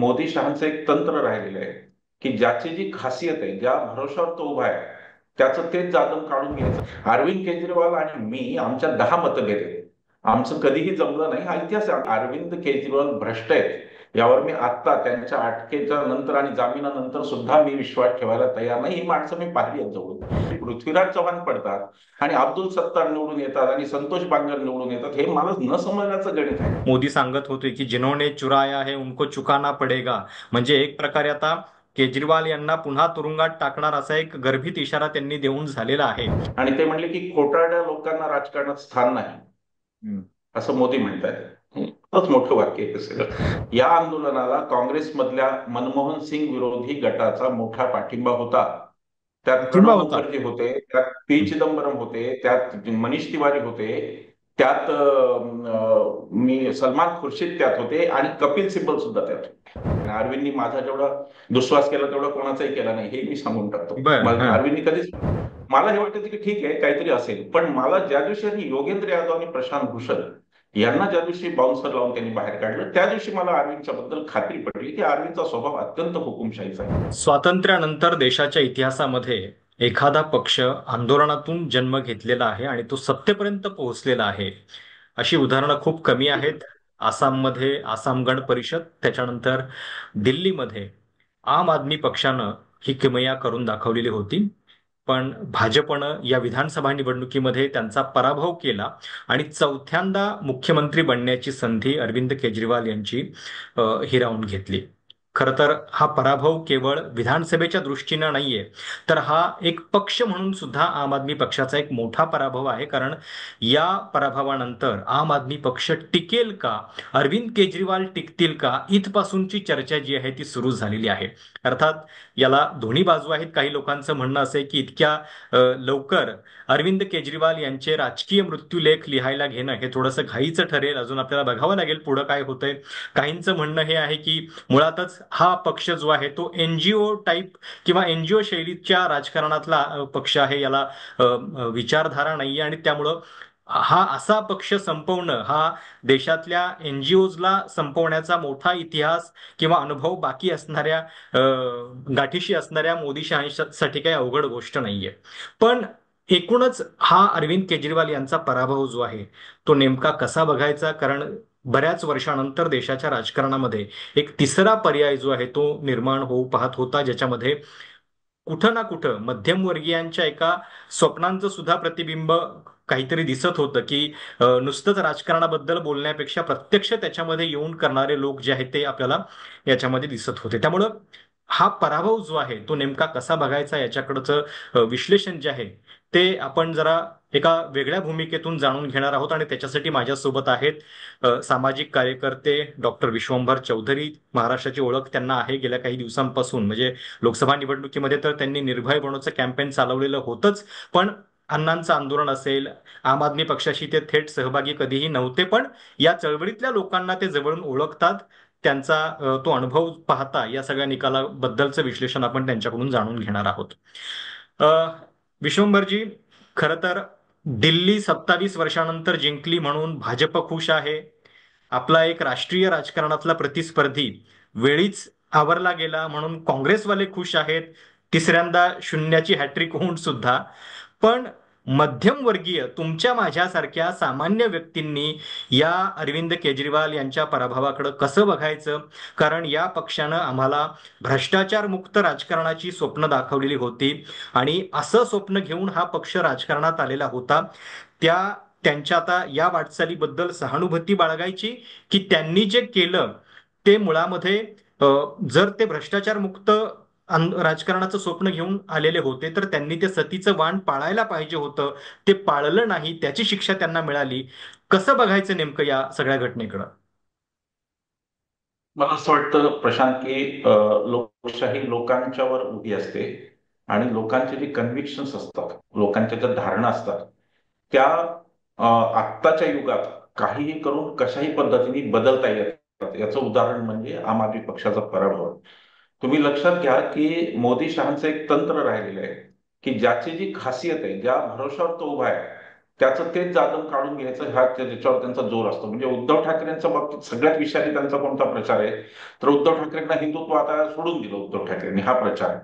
मोदी शहांचं एक तंत्र राहिलेलं आहे की ज्याची जी खासियत आहे, ज्या भरोशावर तो उभा आहे, त्याचं तेच जादम काढून घ्यायचं. अरविंद केजरीवाल आणि मी, आमच्या 10 मतभेद आहेत. आमचं कधीही जमलं नाही, हा इतिहास आहे. अरविंद केजरीवाल भ्रष्ट आहेत यावर मी आत्ता त्यांच्या अटकेच्या नंतर आणि जामिनानंतर सुद्धा मी विश्वास ठेवायला तयार नाही. ही माणसं मी पाहिली आहेत जवळून. पृथ्वीराज चव्हाण पडतात आणि अब्दुल सत्तार निवडून येतात आणि संतोष बांगर निवडून येतात, हे मला न समजण्याचं गणित आहे. मोदी सांगत होते की जिन्होंने चुराया है उनको चुकाना पडेगा. म्हणजे एक प्रकारे आता केजरीवाल यांना पुन्हा तुरुंगात टाकणार असा एक गर्भित इशारा त्यांनी देऊन झालेला आहे. आणि ते म्हणले की खोटारड्या लोकांना राजकारणात स्थान नाही, असं मोदी म्हणतात. खूपच मोठं वाक्य आहे हे सगळं. या आंदोलनाला काँग्रेसमधल्या मनमोहन सिंग विरोधी गटाचा मोठा पाठिंबा होता. त्यात पाठिंबा प्रणव होता. मुखर्जी होते, त्यात पी चिदंबरम होते, त्यात मनीष तिवारी होते, त्यात मी सलमान खुर्शीद त्यात होते आणि कपिल सिब्बल सुद्धा त्यात होते. अरविंदनी माझा जेवढा दुस्वास केला तेवढा कोणाचाही केला नाही, हे मी सांगून टाकतो. बर मग हा. अरविंदनी कधीच, मला हे वाटतं की ठीक आहे काहीतरी असेल, पण मला ज्या दिवशी यांनी योगेंद्र यादव आणि प्रशांत भूषण यांना ज्या दिवशी बाउन्सर लावून त्यांनी बाहेर काढलं, त्या दिवशी मला अरविंदच्या बद्दल खात्री पडली की अरविंदचा स्वभाव अत्यंत हुकुमशाहीचा आहे. स्वातंत्र्यानंतर देशाच्या इतिहासामध्ये एखादा पक्ष आंदोलनातून जन्म घेतलेला आहे आणि तो सत्तेपर्यंत पोहोचलेला आहे अशी उदाहरणं खूप कमी आहेत. आसाममध्ये आसाम गण परिषद, त्याच्यानंतर दिल्लीमध्ये आम आदमी पक्षानं ही किमया करून दाखवलेली होती. पण भाजपनं या विधानसभा निवडणुकीमध्ये त्यांचा पराभव केला आणि चौथ्यांदा मुख्यमंत्री बनण्याची संधी अरविंद केजरीवाल यांची हिरावून घेतली. खरं तर हा पराभव केवळ विधानसभेच्या दृष्टीनं नाहीये, तर हा एक पक्ष म्हणून सुद्धा आम आदमी पक्षाचा एक मोठा पराभव आहे. कारण या पराभवानंतर आम आदमी पक्ष टिकेल का, अरविंद केजरीवाल टिकतील का, इथपासूनची चर्चा जी आहे ती सुरू झालेली आहे. अर्थात याला दोन्ही बाजू आहेत. काही लोकांचं म्हणणं असं आहे की इतक्या लवकर अरविंद केजरीवाल यांचे राजकीय मृत्यूलेख लिहायला घेणं हे थोडंसं घाईचं ठरेल. अजून आपल्याला बघावं लागेल पुढं काय होतंय. काहींचं म्हणणं हे आहे की मुळातच हा पक्ष जो आहे तो एनजीओ टाईप किंवा एनजीओ शैलीच्या राजकारणातला पक्ष आहे. याला विचारधारा नाहीये आणि त्यामुळं हा असा पक्ष संपवणं हा देशातल्या एनजीओजला संपवण्याचा मोठा इतिहास किंवा अनुभव बाकी असणाऱ्या गाठीशी असणाऱ्या मोदी शहासाठी काही अवघड गोष्ट नाहीये. पण एकूणच हा अरविंद केजरीवाल यांचा पराभव जो आहे तो नेमका कसा बघायचा. कारण बऱ्याच वर्षानंतर देशाच्या राजकारणामध्ये एक तिसरा पर्याय जो आहे तो निर्माण होऊ पाहत होता, ज्याच्यामध्ये कुठं ना कुठं मध्यमवर्गीयांच्या एका स्वप्नांचं सुद्धा प्रतिबिंब काहीतरी दिसत होतं की नुसतंच राजकारणाबद्दल बोलण्यापेक्षा प्रत्यक्ष त्याच्यामध्ये येऊन करणारे लोक जे आहेत ते आपल्याला याच्यामध्ये दिसत होते. त्यामुळं हा पराभव जो आहे तो नेमका कसा बघायचा याच्याकडचं विश्लेषण जे आहे ते आपण जरा एका वेगळ्या भूमिकेतून जाणून घेणार आहोत. आणि त्याच्यासाठी माझ्यासोबत आहेत सामाजिक कार्यकर्ते डॉक्टर विश्वंभर चौधरी. महाराष्ट्राची ओळख त्यांना आहे गेल्या काही दिवसांपासून. म्हणजे लोकसभा निवडणुकीमध्ये तर त्यांनी निर्भय बनवचं कॅम्पेन चालवलेलं होतंच, पण अण्णांचं आंदोलन असेल, आम आदमी पक्षाशी ते थेट सहभागी कधीही नव्हते, पण या चळवळीतल्या लोकांना ते जवळून ओळखतात. त्यांचा तो अनुभव पाहता या सगळ्या निकालाबद्दलचं विश्लेषण आपण त्यांच्याकडून जाणून घेणार आहोत. अ, विश्वंभरजी, खरं तर दिल्ली 27 वर्षानंतर जिंकली म्हणून भाजप खुश आहे. आपला एक राष्ट्रीय राजकारणातला प्रतिस्पर्धी वेळीच आवरला गेला म्हणून काँग्रेसवाले खुश आहेत. तिसऱ्यांदा शून्याची हॅट्रिक होऊन सुद्धा. पण मध्यमवर्गीय तुमच्या माझ्यासारख्या सामान्य व्यक्तींनी या अरविंद केजरीवाल यांच्या पराभवाकडे कसं बघायचं. कारण या पक्षानं आम्हाला भ्रष्टाचार मुक्त राजकारणाची स्वप्न दाखवलेली होती आणि असं स्वप्न घेऊन हा पक्ष राजकारणात आलेला होता. त्यांच्या आता या वाटचालीबद्दल सहानुभूती बाळगायची की त्यांनी जे केलं ते मुळामध्ये अ, जर ते भ्रष्टाचार मुक्त राजकारणाचं स्वप्न घेऊन आलेले होते तर त्यांनी ते सतीचं वाण पाळायला पाहिजे होतं. ते पाळलं नाही, त्याची शिक्षा त्यांना मिळाली. कसं बघायचं नेमकं या सगळ्या घटनेकडं. मला असं वाटतं प्रशांत की लोकशाही लोकांच्यावर उभी असते आणि लोकांचे जे कन्व्हिक्शन्स असतात, लोकांच्या ज्या धारणा असतात, त्या आत्ताच्या युगात काहीही करून कशाही पद्धतीने बदलता येतात. याचं उदाहरण म्हणजे आम आदमी पक्षाचा पराभव. तुम्ही लक्षात घ्या की मोदी शहांचं एक तंत्र राहिलेलं आहे की ज्याची जी खासियत आहे, ज्या भरोशावर तो उभा आहे, त्याचं तेच जादम काढून घ्यायचं हा त्याच्यावर त्यांचा जोर असतो. म्हणजे उद्धव ठाकरेंच्या बाबतीत सगळ्यात विषारी त्यांचा कोणता प्रचार आहे, तर उद्धव ठाकरेंना हिंदुत्व आता सोडून दिलं उद्धव ठाकरेंनी, हा प्रचार.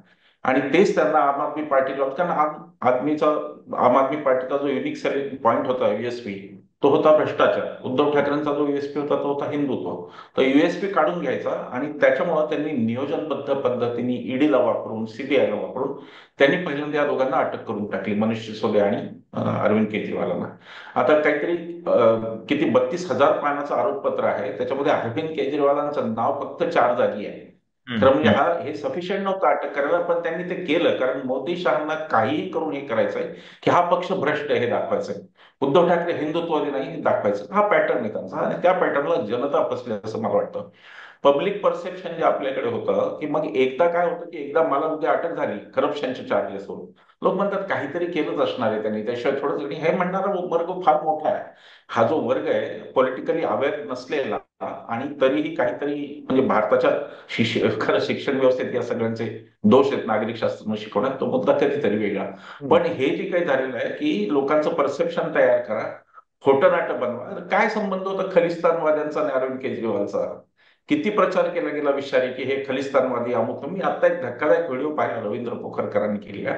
आणि तेच त्यांना आम आदमी पार्टीला, कारण आदमीचा आम आदमी पार्टीचा जो युनिक सेलिंग पॉईंट होता, युएसपी, तो होता भ्रष्टाचार. उद्धव ठाकरेंचा जो युएसपी होता तो होता हिंदुत्व. तर युएसपी काढून घ्यायचा आणि त्याच्यामुळे त्यांनी नियोजनबद्ध पद्धतीने ईडीला वापरून, सीबीआयला वापरून त्यांनी पहिल्यांदा या दोघांना अटक करून टाकली, मनीष सिसोदिया आणि अरविंद केजरीवालांना. आता काहीतरी किती 32,000 पानाचं आरोपपत्र आहे, त्याच्यामध्ये अरविंद केजरीवालांचं नाव फक्त 4 जागी आहे. हम्म, खरं म्हणजे हम्म. हे सफिशियंट नव्हतं अटक करायला, पण त्यांनी ते केलं कारण मोदी शहांना काहीही करून हे करायचंय की हा पक्ष भ्रष्ट आहे हे दाखवायचंय. उद्धव ठाकरे हिंदुत्ववादी नाही हे दाखवायचं, हा पॅटर्न आहे त्यांचा आणि त्या पॅटर्नला जनता फसली असं मला वाटतं. पब्लिक परसेप्शन जे आपल्याकडे होतं की मग एकदा काय होतं की एकदा मला उद्या अटक झाली करप्शनच्या चार्जेसवरून, लोक म्हणतात काहीतरी केलंच असणार आहे त्यांनी, त्याशिवाय थोडंच. हे म्हणणारा वर्ग फार मोठा आहे. हा जो वर्ग आहे पॉलिटिकली अवेअर नसलेला आणि तरीही काहीतरी, म्हणजे भारताच्या खरं शिक्षण व्यवस्थेत या सगळ्यांचे दोष आहेत नागरिक शास्त्र शिकवण्यात, तो मुद्दा कधीतरी वेगळा. हम्म. पण हे जे काही झालेलं आहे की लोकांचं परसेप्शन तयार करा, खोटं नाटक बनवा. काय संबंध होता खलिस्तानवाद्यांचा आणि अरविंद केजरीवालचा? किती प्रचार केला गेला विषारी की हे खलिस्तानवादी अमुक. मी आता एक धक्कादायक व्हिडिओ पाहिला रवींद्र पोखरकरांनी केलेला.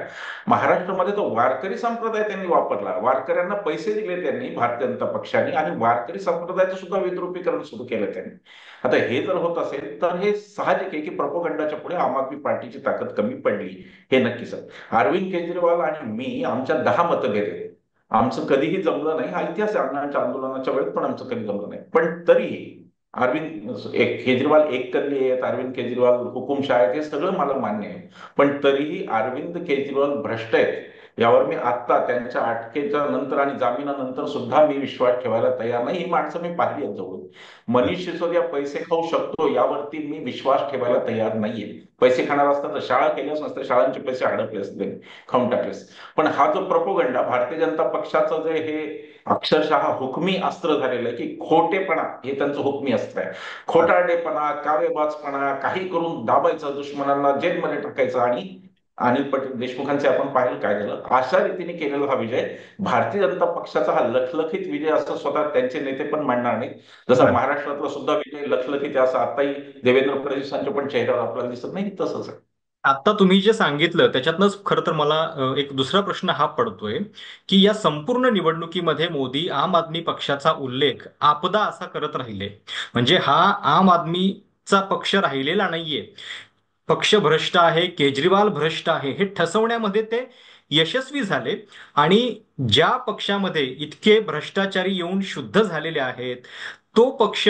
महाराष्ट्रामध्ये तो वारकरी संप्रदाय त्यांनी वापरला, वारकऱ्यांना पैसे दिले त्यांनी भारतीय जनता पक्षाने आणि वारकरी संप्रदायाचं सुद्धा विद्रुपीकरण सुरू केलं त्यांनी. आता हे जर होत असेल तर हे साहजिक आहे की प्रपोगंडाच्या पुढे आम आदमी पार्टीची ताकद कमी पडली, हे नक्कीच आहे. अरविंद केजरीवाल आणि मी आमच्या 10 मतभेद आहेत. आमचं कधीही जमलं नाही, हा इतिहास आहे. अण्णांच्या आंदोलनाच्या वेळेत पण आमचं कधी जमलं नाही. पण तरीही केजरीवाल एककल्ली आहेत, अरविंद केजरीवाल हुकुमशाह आहेत, हे सगळं मला मान्य आहे. पण तरीही अरविंद केजरीवाल भ्रष्ट आहेत यावर मी आत्ता त्यांच्या अटकेच्या नंतर आणि जामिनानंतर सुद्धा मी विश्वास ठेवायला तयार नाही. ही माणसं मी पाहिली आहेत जवळून. मनीष सिसोदिया पैसे खाऊ शकतो यावरती मी विश्वास ठेवायला तयार नाहीये. पैसे खाणार असता तर शाळा केल्याच नसत्या, शाळांचे पैसे हडपले असते, खाऊन टाकले असते. पण हा जो प्रपोगंडा भारतीय जनता पक्षाचं जे हे अक्षरशः हुकमी अस्त्र झालेलं आहे की खोटेपणा हे त्यांचं हुकमी अस्त्र आहे. खोटारडेपणा, कावेबाजपणा, काही करून दाबायचं, दुश्मनांना जेलमध्ये टाकायचं. आणि अनिल पटेल देशमुखांचे आपण पाहिलं काय झालं. अशा रीतीने केलेला हा विजय भारतीय जनता पक्षाचा हा लखलखीत विजय असं स्वतः त्यांचे नेते पण मानणार नाहीत. जसा बरं. महाराष्ट्रातला सुद्धा विजय लखलखीत आहे असं आताही देवेंद्र फडणवीसांच्या पण चेहऱ्यावर आपल्याला दिसत नाही, तसंच आहे. आता तुम्ही जे सांगितलं त्याच्यातनंच खरं तर मला एक दुसरा प्रश्न हा पडतोय की या संपूर्ण निवडणुकीमध्ये मोदी आम आदमी पक्षाचा उल्लेख आपदा असा करत राहिले. म्हणजे हा आम आदमीचा पक्ष राहिलेला नाहीये. पक्ष भ्रष्ट आहे, केजरीवाल भ्रष्ट आहे हे ठसवण्यामध्ये ते यशस्वी झाले. आणि ज्या पक्षामध्ये इतके भ्रष्टाचारी येऊन शुद्ध झालेले आहेत, तो पक्ष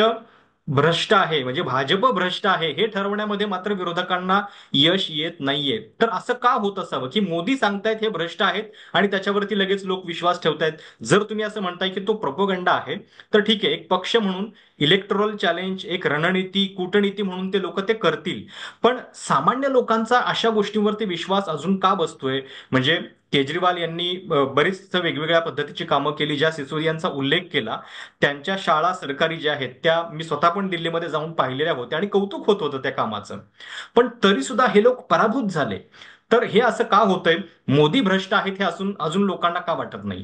भ्रष्ट आहे म्हणजे भाजप भ्रष्ट आहे हे ठरवण्यामध्ये मात्र विरोधकांना यश येत नाहीये. तर असं का होत असावं की मोदी सांगतायत हे भ्रष्ट आहेत आणि त्याच्यावरती लगेच लोक विश्वास ठेवतायत? जर तुम्ही असं म्हणताय की तो प्रोपोगंडा आहे, तर ठीक आहे, एक पक्ष म्हणून इलेक्टोरल चॅलेंज, एक रणनीती, कूटनीती म्हणून ते लोक ते करतील. पण सामान्य लोकांचा अशा गोष्टींवरती विश्वास अजून का बसतोय? म्हणजे केजरीवाल यांनी बरीच वेगवेगळ्या पद्धतीची कामं केली, ज्या सिसोदियांचा उल्लेख केला. त्यांच्या शाळा सरकारी ज्या आहेत त्या मी स्वतः पण दिल्लीमध्ये जाऊन पाहिलेल्या होत्या आणि कौतुक होत होतं त्या कामाचं. पण तरी सुद्धा हे लोक पराभूत झाले. तर हे असं का होतंय? मोदी भ्रष्ट आहेत हे अजून अजून लोकांना का वाटत नाही?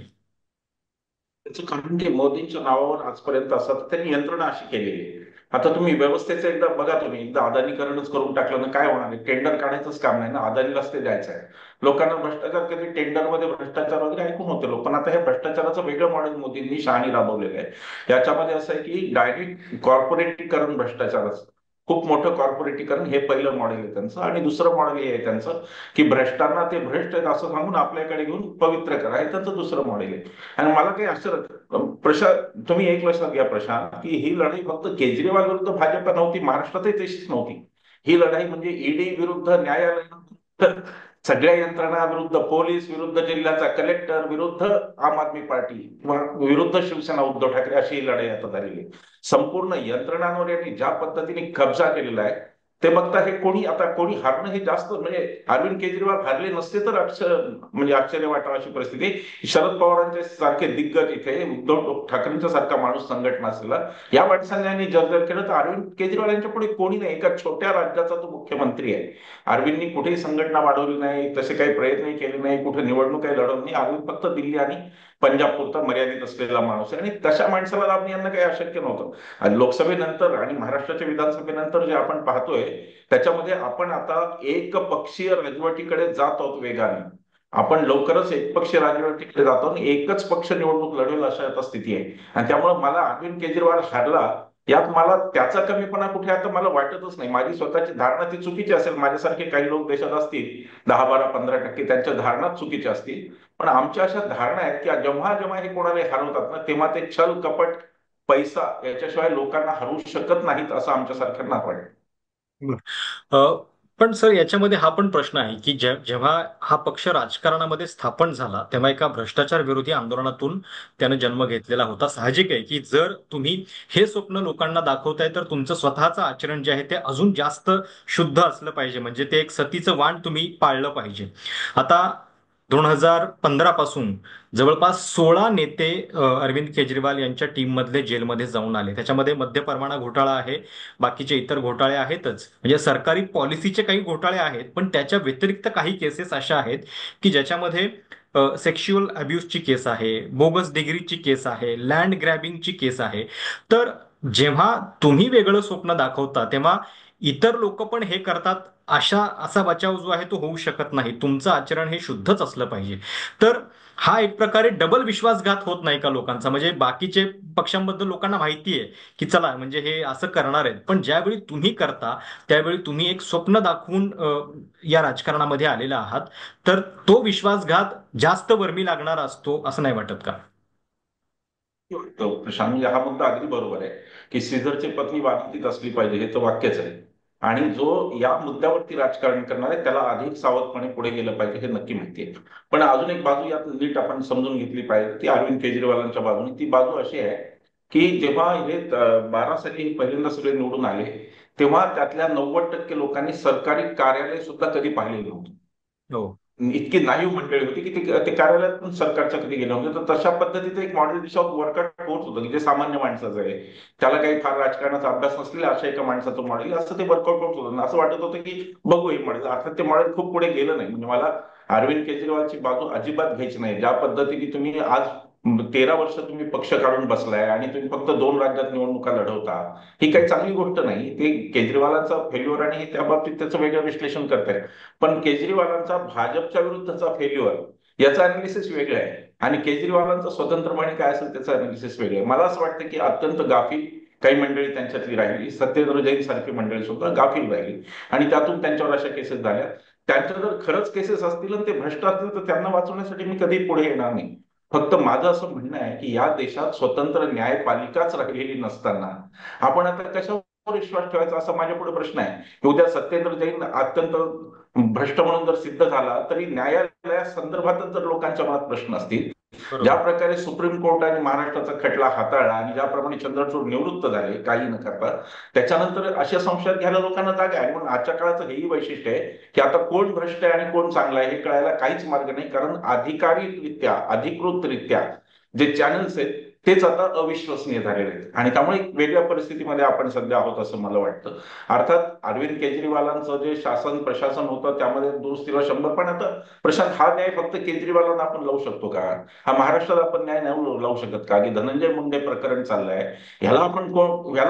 त्याचं कारण की मोदींच्या नावावर आजपर्यंत असं तर त्यांनी यंत्रणा अशी केलेली आहे. आता तुम्ही व्यवस्थेचं एकदा बघा, तुम्ही एकदा अदानीकरणच करून टाकलं ना काय होणार आहे? टेंडर काढायचंच काम नाही ना, अदानीलाच ते द्यायचं आहे. लोकांना भ्रष्टाचार कधी टेंडरमध्ये भ्रष्टाचार वगैरे ऐकून होते लोक, पण आता हे भ्रष्टाचाराचं वेगळं मॉडेल मोदींनी शहाणी राबवलेलं आहे. याच्यामध्ये असं आहे की डायरेक्ट कॉर्पोरेटीकरण भ्रष्टाचाराचं, खूप मोठं कॉर्पोरेटीकरण हे पहिलं मॉडेल आहे त्यांचं. आणि दुसरं मॉडेल हे आहे त्यांचं की भ्रष्टांना ते भ्रष्ट आहेत असं सांगून आपल्याकडे घेऊन पवित्र करा, हे त्यांचं दुसरं मॉडेल आहे. आणि मला काही आश्चर्य, प्रशांत तुम्ही एक लक्षात घ्या प्रशांत, की ही लढाई फक्त केजरीवाल विरुद्ध भाजप नव्हती, महाराष्ट्रातही तशीच नव्हती. ही लढाई म्हणजे ईडी विरुद्ध न्यायालय, सगळ्या यंत्रणा विरुद्ध, पोलीस विरुद्ध जिल्ह्याचा कलेक्टर विरुद्ध आम आदमी पार्टी किंवा विरुद्ध शिवसेना उद्धव ठाकरे, अशी ही लढाई आता झालेली आहे. संपूर्ण यंत्रणांवर यांनी ज्या पद्धतीने कब्जा केलेला आहे ते बघता हे कोणी, आता कोणी हारणं हे जास्त, म्हणजे अरविंद केजरीवाल हारले नसते तर म्हणजे आश्चर्य वाटावं अशी परिस्थिती. शरद पवारांचे सारखे दिग्गज इथे, उद्धव ठाकरेंच्या सारखा माणूस संघटना असलेला, या माणसाने यांनी जर्जर केलं तर अरविंद केजरीवाल यांच्या पुढे कोणी नाही. एका छोट्या राज्याचा तो मुख्यमंत्री आहे. अरविंदनी कुठेही संघटना वाढवली नाही, तसे काही प्रयत्नही केले नाही, कुठे निवडणूक काही लढवली नाही. अरविंद फक्त दिल्ली आणि पंजाब पुरता मर्यादित असलेला माणूस आहे, आणि तशा माणसाला लाभणे यांना काही अशक्य नव्हतं. आणि लोकसभेनंतर आणि महाराष्ट्राच्या विधानसभेनंतर जे आपण पाहतोय त्याच्यामध्ये आपण आता एक पक्षीय राजवटीकडे जात आहोत वेगाने. आपण लवकरच एकपक्षीय राजवटीकडे जातो आणि एकच पक्ष निवडणूक लढवेल अशा आता स्थिती आहे. आणि त्यामुळे मला अरविंद केजरीवाल हारला यात मला त्याचा कमीपणा कुठे आता मला वाटतच नाही. माझी स्वतःची धारणा ती चुकीची असेल, माझ्यासारखे काही लोक देशात असतील 10-12-15% त्यांच्या धारणाच चुकीच्या असतील. पण आमच्या अशा धारणा आहेत की जेव्हा जेव्हा हे कोणाला हरवतात ना तेव्हा ते छल कपट पैसा याच्याशिवाय लोकांना हरवू शकत नाहीत असं आमच्यासारख्यांना वाटतं. बरं. पण सर याच्यामध्ये हा पण प्रश्न आहे की जेव्हा हा पक्ष राजकारणामध्ये स्थापन झाला तेव्हा एका भ्रष्टाचार विरोधी आंदोलनातून त्यानं जन्म घेतलेला होता. साहजिक आहे की जर तुम्ही हे स्वप्न लोकांना दाखवताय तर तुमचं स्वतःचं आचरण जे आहे ते अजून जास्त शुद्ध असलं पाहिजे, म्हणजे ते एक सतीचं वाण तुम्ही पाळलं पाहिजे. आता 2015 पासून जवळपास 16 नेते अरविंद केजरीवाल यांच्या टीम मधले जेलमध्ये जाऊन आले. त्याच्यामध्ये मद्य परवाना घोटाळा आहे, बाकीचे इतर घोटाळे आहेतच, म्हणजे सरकारी पॉलिसीचे काही घोटाळे आहेत, पण त्याच्या व्यतिरिक्त काही केसेस अशा आहेत की ज्याच्यामध्ये सेक्शुअल अब्युजची केस आहे, बोगस डिग्रीची केस आहे, लँड ग्रॅबिंगची केस आहे. तर जेव्हा तुम्ही वेगळं स्वप्न दाखवता तेव्हा इतर लोक पण हे करतात, असा बचाव जो आहे तो होऊ शकत नाही. तुमचं आचरण हे शुद्धच असलं पाहिजे. तर हा एक प्रकारे डबल विश्वासघात होत नाही का लोकांचा? म्हणजे बाकीचे पक्षांबद्दल लोकांना माहिती आहे की चला म्हणजे हे असं करणार आहेत, पण ज्यावेळी तुम्ही करता त्यावेळी तुम्ही एक स्वप्न दाखवून या राजकारणामध्ये आलेला आहात, तर तो विश्वासघात जास्त वर्मी लागणारा असतो असं नाही वाटत का? तो प्रशांत म्हणजे हा मुद्दा अगदी बरोबर आहे की श्रीधरची पत्नी बाधित असली पाहिजे हे तर वाक्यच आहे. आणि जो या मुद्द्यावरती राजकारण करणार आहे त्याला अधिक सावधपणे पुढे गेलं पाहिजे हे नक्की माहिती आहे. पण अजून एक बाजू यात नीट आपण समजून घेतली पाहिजे ती अरविंद केजरीवालांच्या बाजूने. ती बाजू अशी आहे की जेव्हा हे 12 साली हे पहिल्यांदा सगळे निवडून आले तेव्हा त्यातल्या 90% लोकांनी सरकारी कार्यालय सुद्धा कधी पाहिलेलं नव्हतं. हो. इतकी नाहीव मंडळी होती की ते कार्यालयात पण सरकारच्या कधी गेलं नव्हतं. तर तशा पद्धतीचं एक मॉडेल दिशावर वर्कआउट होत होतं की जे सामान्य माणसाचं आहे, त्याला काही फार राजकारणाचा अभ्यास नसलेला अशा एका माणसाचं मॉडेल असं ते वर्कआउट होत होतं. असं वाटत होतं की बघू हे मॉडेल. अर्थात ते मॉडेल खूप पुढे गेलं नाही. म्हणजे मला अरविंद केजरीवालची बाजू अजिबात घ्यायची नाही. ज्या पद्धतीने तुम्ही आज 13 वर्ष तुम्ही पक्ष काढून बसलाय आणि तुम्ही फक्त 2 राज्यात निवडणुका लढवता, ही काही चांगली गोष्ट नाही. ते केजरीवालांचा फेल्युअर आणि हे त्या बाबतीत त्याचं वेगळं विश्लेषण करतायत. पण केजरीवालांचा भाजपच्या विरुद्धचा फेल्युअर याचं अनालिसिस वेगळं आहे आणि केजरीवालांचं स्वतंत्रपणे काय असेल त्याचं अनालिसिस वेगळं आहे. मला असं वाटतं की अत्यंत गाफील काही मंडळी त्यांच्यातली राहिली. सत्येंद्र जैन सारखी मंडळी सुद्धा गाफील राहिली आणि त्यातून त्यांच्यावर अशा केसेस झाल्या. त्यांच्या जर खरंच केसेस असतील आणि ते भ्रष्ट असतील तर त्यांना वाचवण्यासाठी मी कधी पुढे येणार नाही. फक्त माझं असं म्हणणं आहे की या देशात स्वतंत्र न्यायपालिकाच राहिलेली नसताना आपण आता कशावर विश्वास ठेवायचा असा माझ्या पुढे प्रश्न आहे. उद्या सत्येंद्र जैन अत्यंत भ्रष्ट म्हणून जर सिद्ध झाला तरी न्यायालया संदर्भातच जर लोकांच्या मनात प्रश्न असतील, ज्या बरोबर. प्रकारे सुप्रीम कोर्टाने महाराष्ट्राचा खटला हाताळला आणि ज्याप्रमाणे चंद्रचूड निवृत्त झाले काही न करता, त्याच्यानंतर अशा संशयात घ्यायला लोकांना जागा आहे. म्हणून आजच्या काळाचं हेही वैशिष्ट्य आहे की आता कोण भ्रष्ट आहे आणि कोण चांगला आहे हे कळायला काहीच मार्ग नाही. कारण अधिकारीरित्या अधिकृतरित्या जे चॅनल्स आहेत तेच आता अविश्वसनीय झालेले आहेत आणि त्यामुळे एक वेगळ्या परिस्थितीमध्ये आपण सध्या आहोत असं मला वाटतं. अर्थात अरविंद केजरीवालांचं जे शासन प्रशासन होतं त्यामध्ये दुरुस्तीला 100. पण आता प्रशांत हा न्याय फक्त केजरीवालांना आपण लावू शकतो का? हा महाराष्ट्रात आपण न्याय नाही लावू शकत का? की धनंजय मुंडे प्रकरण चाललंय, ह्याला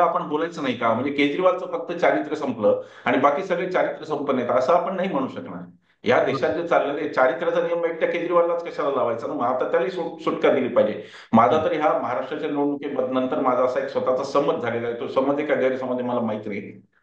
आपण बोलायचं नाही का? म्हणजे केजरीवालचं फक्त चारित्र्य संपलं आणि बाकी सगळे चारित्र्य संपन्न आहेत असं आपण नाही म्हणू शकणार. या देशात जे चाललेलं आहे चारित्र्याचा नियम एकट्या केजरीवाललाच कशाला लावायचा ना? मग आता त्याला सुटका दिली पाहिजे. माझा तरी हा महाराष्ट्राच्या निवडणुकीनंतर माझा असा एक स्वतःचा समज झालेला आहे. तो समज आहे का गैरसमज आहे मला माहित नाही.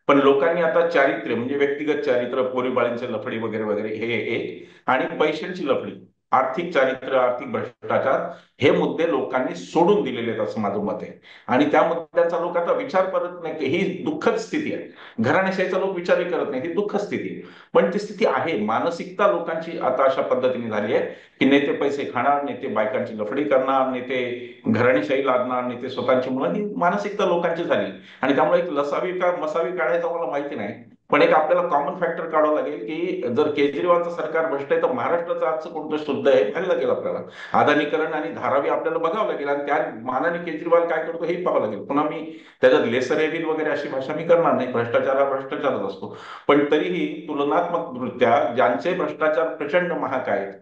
पण लोकांनी आता चारित्र्य म्हणजे व्यक्तिगत चारित्र्य, पोरीबाळींचे लफडी वगैरे वगैरे हे एक आणि पैशांची लफडी, आर्थिक चारित्र्य, आर्थिक भ्रष्टाचार हे मुद्दे लोकांनी सोडून दिलेले आहेत असं माझं मत आहे. आणि त्या मुद्द्यांचा लोक आता विचार करत नाही. ही दुःखद स्थिती आहे. घराणेशाहीचा लोक विचारही करत नाही. ही दुःखद स्थिती आहे. पण ती स्थिती आहे. मानसिकता लोकांची आता अशा पद्धतीने झाली आहे की नेते पैसे खाणार, नेते बायकांची लफडी करणार, नेते घराणेशाही लादणार, नेते स्वतःची मुलं, ही मानसिकता लोकांची झाली. आणि त्यामुळे एक लसावी का मसावी काढायचं मला माहिती नाही. पण एक आपल्याला कॉमन फॅक्टर काढावं लागेल की जर केजरीवालचं सरकार भ्रष्ट आहे तर महाराष्ट्राचं आजचं कोणतं शुद्ध आहे पाहायला लागेल आपल्याला. अदानीकरण आणि धारावी आपल्याला बघावं लागेल आणि त्या मानाने केजरीवाल काय करतो हे पाहावं लागेल. पुन्हा मी त्याच्यात लेसर एव्हिल वगैरे अशी भाषा मी करणार नाही. भ्रष्टाचार हा भ्रष्टाचारच असतो. पण तरीही तुलनात्मकदृष्ट्या ज्यांचे भ्रष्टाचार प्रचंड महाग आहेत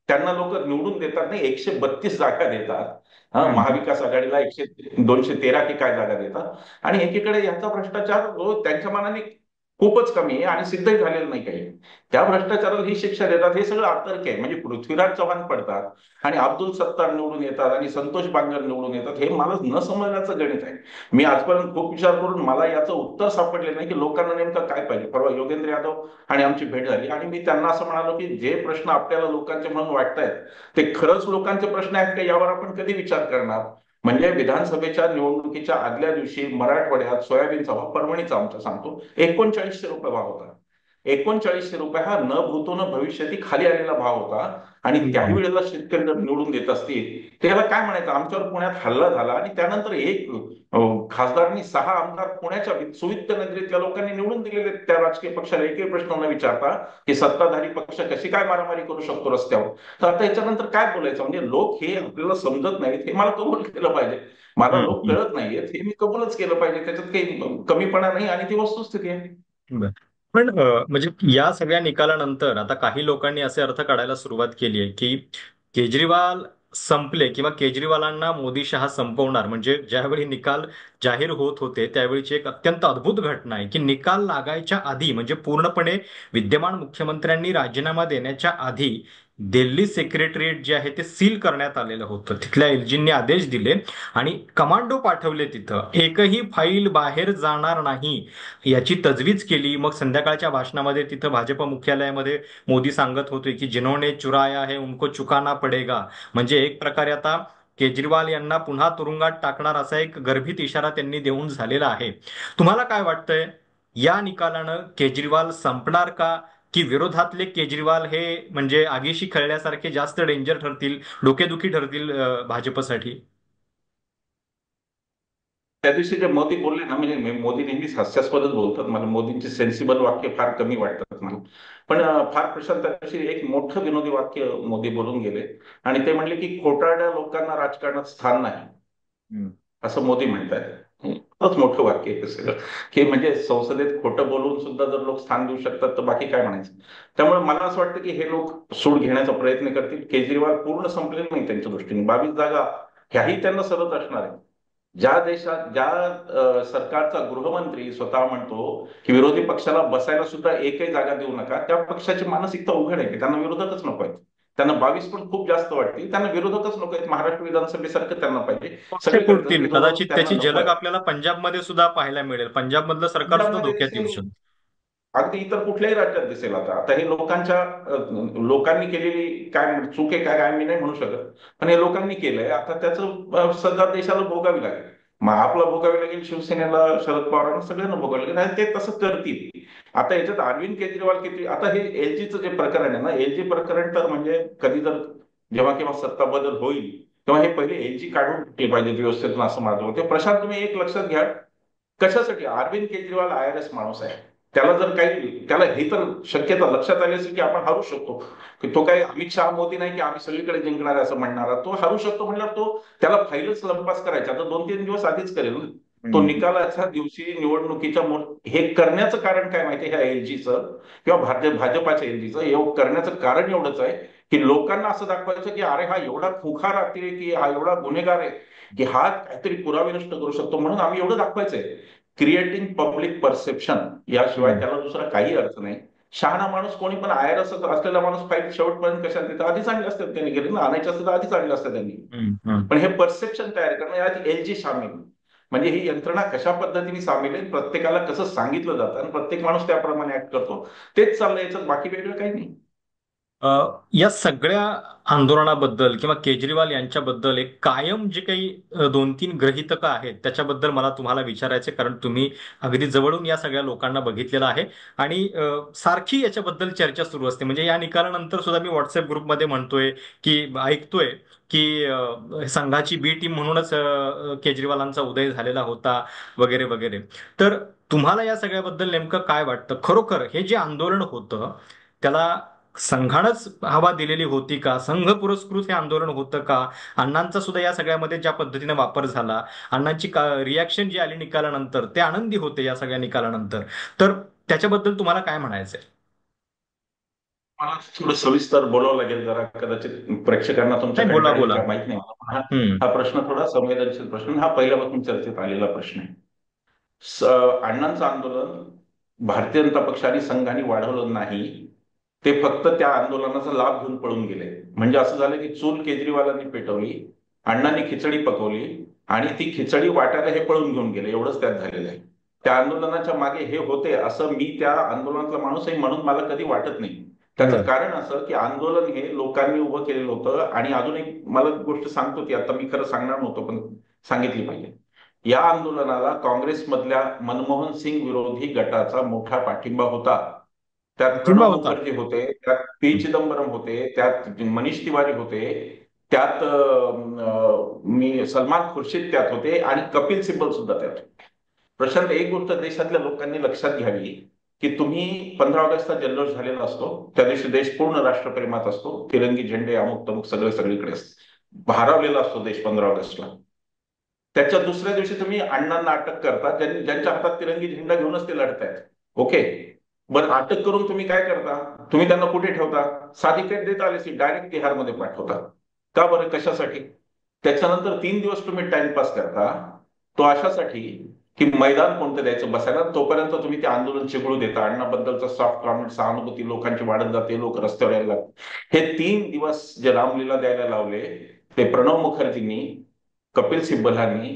त्यांना लोक निवडून देतात नाही, 132 जागा देतात. हम्म. महाविकास आघाडीला 213 की काय जागा देतात. आणि एकीकडे याचा भ्रष्टाचार जो त्यांच्या मनाने खूपच कमी आहे आणि सिद्धही झालेलं नाही काही. त्या भ्रष्टाचाराला ही शिक्षा देतात, हे सगळं अतर्क आहे. म्हणजे पृथ्वीराज चव्हाण पडतात आणि अब्दुल सत्तार निवडून येतात आणि संतोष बांगर निवडून येतात, हे मला न समजण्याचं गणित आहे. मी आजपर्यंत खूप विचार करून मला याचं उत्तर सापडले नाही की लोकांना नेमकं काय पाहिजे. परवा योगेंद्र यादव आणि आमची भेट झाली आणि मी त्यांना असं म्हणालो की जे प्रश्न आपल्याला लोकांचे म्हणून वाटतायत ते खरंच लोकांचे प्रश्न आहेत का, यावर आपण कधी विचार करणार. म्हणजे विधानसभेच्या निवडणुकीच्या आदल्या दिवशी मराठवाड्यात सोयाबीनचा भाव, परभणीचा आमचा सांगतो, 3900 रुपये भाव होता. 3900 रुपये हा न भूतो न भविष्यती खाली आलेला भाव होता. आणि त्याही हम्म. वेळेला शेतकरी जर निवडून देत असतील त्याला काय म्हणायचं. आमच्यावर पुण्यात हल्ला झाला आणि त्यानंतर एक खासदारांनी 6 आमदार पुण्याच्या सुवित्त नगरीतल्या लोकांनी निवडून दिलेले आहेत. त्या राजकीय पक्षाला एकही प्रश्न न विचारता की सत्ताधारी पक्ष कशी काय मारामारी करू शकतो रस्त्यावर. तर आता याच्यानंतर काय बोलायचं. म्हणजे लोक हे आपल्याला समजत नाहीत हे मला कबूल केलं पाहिजे. मला लोक हम्म. कळत नाहीयेत हे मी कबूलच केलं पाहिजे. त्याच्यात काही कमीपणा नाही आणि ती वस्तुस्थिती आहे. बर. पण म्हणजे या सगळ्या निकालानंतर आता काही लोकांनी असे अर्थ काढायला सुरुवात केली आहे की केजरीवाल संपले किंवा केजरीवालांना मोदी शहा संपवणार. म्हणजे ज्यावेळी निकाल जाहीर होत होते त्यावेळीची एक अत्यंत अद्भुत घटना आहे की निकाल लागायच्या आधी म्हणजे पूर्णपणे विद्यमान मुख्यमंत्र्यांनी राजीनामा देण्याच्या आधी दिल्ली सेक्रेटरिएट जे आहे ते सील करण्यात आलेलं होतं. तिथल्या एलजींनी आदेश दिले आणि कमांडो पाठवले तिथं. एकही फाईल बाहेर जाणार नाही याची तजवीज केली. मग संध्याकाळच्या भाषणामध्ये तिथं भाजप मुख्यालयामध्ये मोदी सांगत होते की जिन्होंने चुराया है उनको चुकाना पडेगा. म्हणजे एक प्रकारे आता केजरीवाल यांना पुन्हा तुरुंगात टाकणार असा एक गर्भित इशारा त्यांनी देऊन झालेला आहे. तुम्हाला काय वाटतंय, या निकालानं केजरीवाल संपणार का, की विरोधातले केजरीवाल हे म्हणजे आगीशी खेळल्यासारखे जास्त डेंजर ठरतील, डोकेदुखी ठरतील भाजपसाठी? त्या दिवशी जे मोदी बोलले ना, म्हणजे मोदी नेहमीच हास्यास्पदच बोलतात. मला मोदींची सेन्सिबल वाक्य फार कमी वाटतात मला. पण फार प्रशांत त्या दिवशी एक मोठं विनोदी वाक्य मोदी बोलून गेले आणि ते म्हणले की खोटारड्या लोकांना राजकारणात स्थान नाही, हम्म. असं मोदी म्हणतात. खूपच मोठं वाक्य आहे हे सगळं. की म्हणजे संसदेत खोटं बोलून सुद्धा जर लोक स्थान देऊ शकतात तर बाकी काय म्हणायचं. त्यामुळे मला असं वाटतं की हे लोक सूड घेण्याचा प्रयत्न करतील. केजरीवाल पूर्ण संपलेले नाही त्यांच्या दृष्टीने. 22 जागा ह्याही त्यांना सरत असणार आहे. ज्या सरकारचा गृहमंत्री स्वतः म्हणतो की विरोधी पक्षाला बसायला सुद्धा एकही जागा देऊ नका, त्या पक्षाची मानसिकता उघड आहे की त्यांना विरोधकच नको आहेत. त्यांना 22 पण खूप जास्त वाटतील. त्यांना विरोधकच नको आहेत. महाराष्ट्र विधानसभेसारखं त्यांना पाहिजे. पक्ष सगळीकडे फुटतील विरोधक कदाचित. त्यांना त्याची नको झलक आहे. आपल्याला पंजाबमध्ये सुद्धा पाहायला मिळेल. पंजाबमधलं सरकार सुद्धा पंजाबमध्ये धोक्यात येऊ दिसेल, शकतं. अगदी इतर कुठल्याही राज्यात दिसेल. आता हे लोकांच्या लोकांनी केलेली काय चूक आहे काय काय मी नाही म्हणू शकत. पण हे लोकांनी केलंय, आता त्याचं सजा देशाला भोगावी लागेल. मग आपला भोगावी लागेल, शिवसेनेला, शरद पवारांना, सगळ्यांना भोगावी लागेल आणि ते तसं करतील. आता याच्यात अरविंद केजरीवाल किती, आता हे एलजीचं जे प्रकरण आहे ना, एलजी प्रकरण तर म्हणजे कधी जर जेव्हा केव्हा सत्ता बदल होईल तेव्हा हे पहिले एलजी काढून टाकले पाहिजे व्यवस्थेतून, असं माझं मत आहे. प्रशांत, तुम्ही एक लक्षात घ्या, कशासाठी अरविंद केजरीवाल IRS माणूस आहे. त्याला जर काही, त्याला हे तर शक्यता लक्षात आली असेल की आपण हरू शकतो. की तो काही अमित शहा मोदी नाही की आम्ही सगळीकडे जिंकणार आहे असं म्हणणारा. तो हरू शकतो म्हणल्यावर तो, त्याला फाईलच लंपास करायच्या आता 2-3 दिवस आधीच करेल ना. तो हम्म. निकालाच्या दिवशी निवडणुकीच्या हे करण्याचं कारण काय माहितीये, ह्या एलजीचं किंवा भाजपाच्या एलजीचं हे करण्याचं कारण एवढंच आहे की लोकांना असं दाखवायचं की अरे हा एवढा खुंखार अतिरेकी, हा एवढा गुन्हेगार आहे की हा काहीतरी पुरावे नष्ट करू शकतो, म्हणून आम्ही एवढं दाखवायचंय. क्रिएटिंग पब्लिक परसेप्शन, याशिवाय हम्म. त्याला दुसरा काही अर्थ नाही. शहाणा माणूस कोणी पण, IRS असलेला माणूस फाईल शेवटपर्यंत कशाला देतं, आधीच आणले असतात त्यांनी, गेले ना आणायचे असतं तर आधीच आणले असतं त्यांनी. हम्म. पण हे परसेप्शन तयार करणं, यात एलजी सामील. म्हणजे ही यंत्रणा कशा पद्धतीने सामील आहे, प्रत्येकाला कसं सांगितलं जातं आणि प्रत्येक माणूस त्याप्रमाणे ऍक्ट करतो, तेच चाललंय याच्यात, बाकी वेगळं काही नाही. अ, या सगळ्या आंदोलनाबद्दल किंवा केजरीवाल यांच्याबद्दल एक कायम जे काही 2-3 गृहीतकं आहेत त्याच्याबद्दल मला तुम्हाला विचारायचे, कारण तुम्ही अगदी जवळून या सगळ्या लोकांना बघितलेलं आहे आणि सारखी याच्याबद्दल चर्चा सुरू असते. म्हणजे या निकालानंतर सुद्धा मी व्हॉट्सअप ग्रुपमध्ये म्हणतोय की ऐकतोय की संघाची बी टीम म्हणूनच केजरीवालांचा उदय झालेला होता वगैरे वगैरे. तर तुम्हाला या सगळ्याबद्दल नेमकं काय वाटतं? खरोखर हे जे आंदोलन होतं त्याला संघानच हवा दिलेली होती का? संघ पुरस्कृत हे आंदोलन होतं का? अण्णांचा सुद्धा या सगळ्यामध्ये ज्या पद्धतीने वापर झाला, अण्णांची रिॲक्शन जी आली निकालानंतर, ते आनंदी होते या सगळ्या निकालानंतर. तर त्याच्याबद्दल तुम्हाला काय म्हणायचंय? मला थोडं सविस्तर बोलावं लागेल जरा, कदाचित प्रेक्षकांना तुमच्या नाही, बोला कंटाळा येईल बोला. का माहित नाही मला, पण हम्म. हा प्रश्न थोडा संवेदनशील प्रश्न, हा पहिल्यापासून चर्चेत आलेला प्रश्न आहे. अण्णांचं आंदोलन भारतीय जनता पक्षाने संघाने वाढवलं नाही, ते फक्त त्या आंदोलनाचा लाभ घेऊन पळून गेले. म्हणजे असं झालं की चूल केजरीवालांनी पेटवली, अण्णांनी खिचडी पकवली, आणि ती खिचडी वाटायला हे पळून घेऊन गेले, एवढंच त्यात झालेलं आहे. त्या आंदोलनाच्या मागे हे होते असं मी त्या आंदोलनातला माणूस आहे म्हणून मला कधी वाटत नाही. त्याचं बर. कारण असं की आंदोलन हे लोकांनी उभं केलेलं होतं. आणि अजून एक मला गोष्ट सांगतो, ती आता मी खरं सांगणार नव्हतो पण सांगितली पाहिजे. या आंदोलनाला काँग्रेसमधल्या मनमोहन सिंग विरोधी गटाचा मोठा पाठिंबा होता. त्यात पाठिंबा प्रणव होता. मुखर्जी होते, त्यात पी चिदंबरम होते, त्यात मनीष तिवारी होते, त्यात मी सलमान खुर्शीद त्यात होते, आणि कपिल सिब्बल सुद्धा त्यात होते. प्रशांत, एक गोष्ट देशातल्या लोकांनी लक्षात घ्यावी, की तुम्ही 15 ऑगस्टचा जल्लोष झालेला असतो, त्या दिवशी देश पूर्ण राष्ट्रप्रेमात असतो, तिरंगी झेंडे अमुक तमुक सगळे सगळीकडे असते, भारावलेला असतो देश 15 ऑगस्टला. त्याच्या दुसऱ्या दिवशी तुम्ही अण्णांना अटक करता, ज्यांच्या हातात तिरंगी झेंडा घेऊनच ते लढतायत. ओके. बरं, अटक करून तुम्ही काय करता? तुम्ही त्यांना कुठे ठेवता? साधी पेट देता आली, डायरेक्ट तिहारमध्ये पाठवता. का बरं, कशासाठी? त्याच्यानंतर 3 दिवस तुम्ही टाइमपास करता, तो अशासाठी की मैदान कोणतं द्यायचं बसायला, तोपर्यंत तुम्ही ते आंदोलन चिघळू देता, अण्णाबद्दलचा सॉफ्ट कॉर्नर सहानुभूती लोकांची वाढत जाते, लोक रस्त्यावर यायला लागतात. हे 3 दिवस जे रामलीला द्यायला लावले, ते प्रणव मुखर्जींनी, कपिल सिब्बलांनी,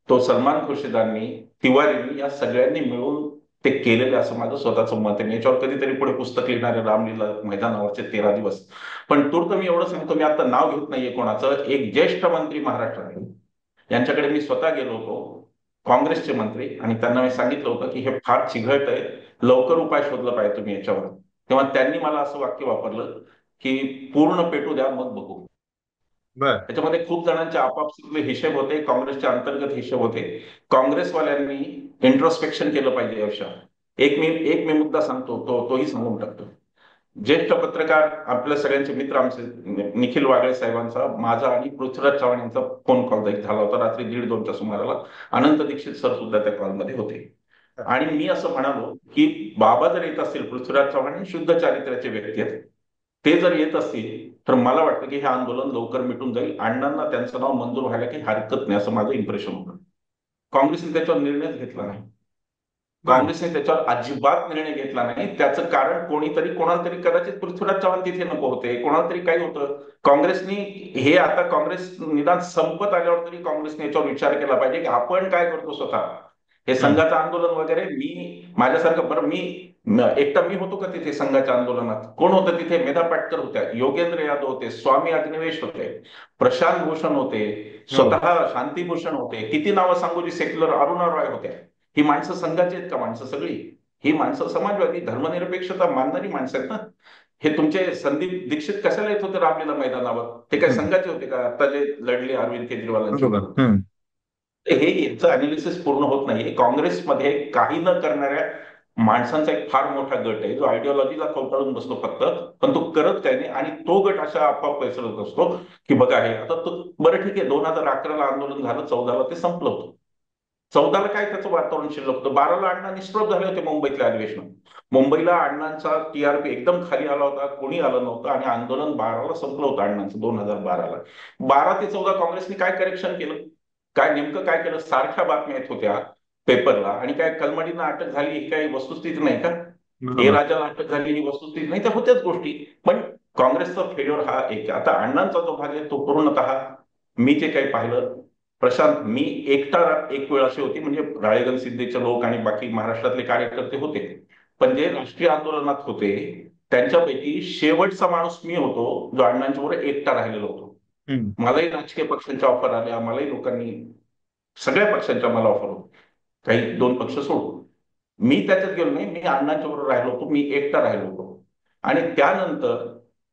तो सलमान खुर्शिदांनी, तिवारींनी, या सगळ्यांनी मिळून ते केलेले असं माझं स्वतःचं मत आहे. मी याच्यावर कधीतरी पुढे पुस्तक लिहिणार आहे, रामलीला मैदानावरचे 13 दिवस. पण तूर्त मी एवढं सांगतो, मी आता नाव घेत नाहीये कोणाचं, एक ज्येष्ठ मंत्री महाराष्ट्रात यांच्याकडे मी स्वतः गेलो होतो, काँग्रेसचे मंत्री, आणि त्यांना मी सांगितलं होतं की हे फार चिघळत आहे, लवकर उपाय शोधला पाहिजे तुम्ही याच्यावर. तेव्हा त्यांनी मला असं वाक्य वापरलं की पूर्ण पेटू द्या मग बघू. बर. त्याच्यामध्ये खूप जणांचे आपापसातले हिशेब होते, काँग्रेसचे अंतर्गत हिशेब होते. काँग्रेसवाल्यांनी इंट्रोस्पेक्शन केलं पाहिजे अशा. एक मी मुद्दा सांगतो, तोही सांगून टाकतो. ज्येष्ठ पत्रकार, आपल्या सगळ्यांचे मित्र आमचे, निखिल वागळे साहेबांचा, माझा आणि पृथ्वीराज चव्हाण यांचा फोन कॉल एक झाला होता रात्री 1:30-2च्या सुमाराला. अनंत दीक्षित सर सुद्धा त्या कॉलमध्ये होते. आणि मी असं म्हणालो की बाबा जर येत असतील, पृथ्वीराज चव्हाण हे शुद्ध चारित्र्याचे व्यक्ती आहेत, ते जर येत असतील तर मला वाटतं की हे आंदोलन लवकर मिटून जाईल. अण्णांना त्यांचं नाव मंजूर व्हायला काही हरकत नाही असं माझं इम्प्रेशन होतं. काँग्रेसने त्याच्यावर निर्णयच घेतला नाही. बर. काँग्रेसने त्याच्यावर अजिबात निर्णय घेतला नाही. त्याचं कारण कोणीतरी, कोणाला तरी, कदाचित पृथ्वीराज चव्हाण तिथे नको होते, कोणाला तरी काही होतं. काँग्रेसनी हे आता, काँग्रेस निदान संपत आल्यावर तरी काँग्रेसने याच्यावर विचार केला पाहिजे की आपण काय करतो स्वतः. हे हम्म. संघाचं आंदोलन वगैरे, माझ्यासारखं, बरं एकटा मी होतो का तिथे संघाच्या आंदोलनात? कोण होतं तिथे? मेधा पाटकर होत्या, योगेंद्र यादव होते, स्वामी अग्निवेश होते, प्रशांत भूषण होते, हो. स्वतः शांतीभूषण होते, किती नावं सांगू जी सेक्युलर, अरुणा रॉय होत्या. ही माणसं संघाची आहेत का माणसं सगळी? ही माणसं समाजवादी, धर्मनिरपेक्षता मानणारी माणसं आहेत ना. हे तुमचे संदीप दीक्षित कशाला येत होते रामलीला मैदानावर? ते काय हम्म. संघाचे होते का? आता जे लढले अरविंद केजरीवालांच्या बरोबर. विरोधात. हम्म. हे यांचं अनालिसिस पूर्ण होत नाहीये. काँग्रेसमध्ये काही न करणाऱ्या माणसांचा एक फार मोठा गट आहे, जो आयडिओलॉजीला कवटाळून बसतो फक्त, पण तो करत काय नाही. आणि तो गट अशा अफवा पसरवत असतो की बघा हे आता तो, बरं ठीक आहे, 2011ला आंदोलन झालं, 14ला ते संपलं होतं. 14ला काय त्याचं वातावरण शिल्लक होतं? 12ला अण्णा निष्प्रभ झाले होते मुंबईतल्या अधिवेशनात. मुंबईला अण्णांचा टीआरपी एकदम खाली आला होता, कोणी आलं नव्हतं, आणि आंदोलन 12ला संपलं होतं अण्णांचं, 2012ला. 12 ते 14 काँग्रेसने काय करेक्शन केलं? काय नेमकं काय केलं? सारख्या बातम्या येत होत्या पेपरला, आणि काय कलमडींना अटक झाली ही काही वस्तुस्थिती नाही का? ए बरोबर. राजाला अटक झाली ही वस्तुस्थिती नाही, त्या होत्याच गोष्टी. पण काँग्रेसचा फेल्युअर हा एक आहे. आता अण्णांचा जो भाग आहे तो पूर्णतः, मी जे काही पाहिलं प्रशांत, मी एकटा, एक वेळ अशी होती, म्हणजे राळेगण सिद्धीचे लोक आणि बाकी महाराष्ट्रातले कार्यकर्ते होते, पण जे राष्ट्रीय आंदोलनात होते त्यांच्यापैकी शेवटचा माणूस मी होतो जो अण्णांच्या बरोबर एकटा राहिलेलो होतो. हम्म. मलाही राजकीय पक्षांच्या ऑफर आल्या, मलाही लोकांनी, सगळ्या पक्षांच्या मला ऑफर होती, काही 2 पक्ष सोडून. मी त्याच्यात गेलो नाही, मी अण्णांच्या बरोबर राहिलो होतो, मी एकटा राहिलो होतो. आणि त्यानंतर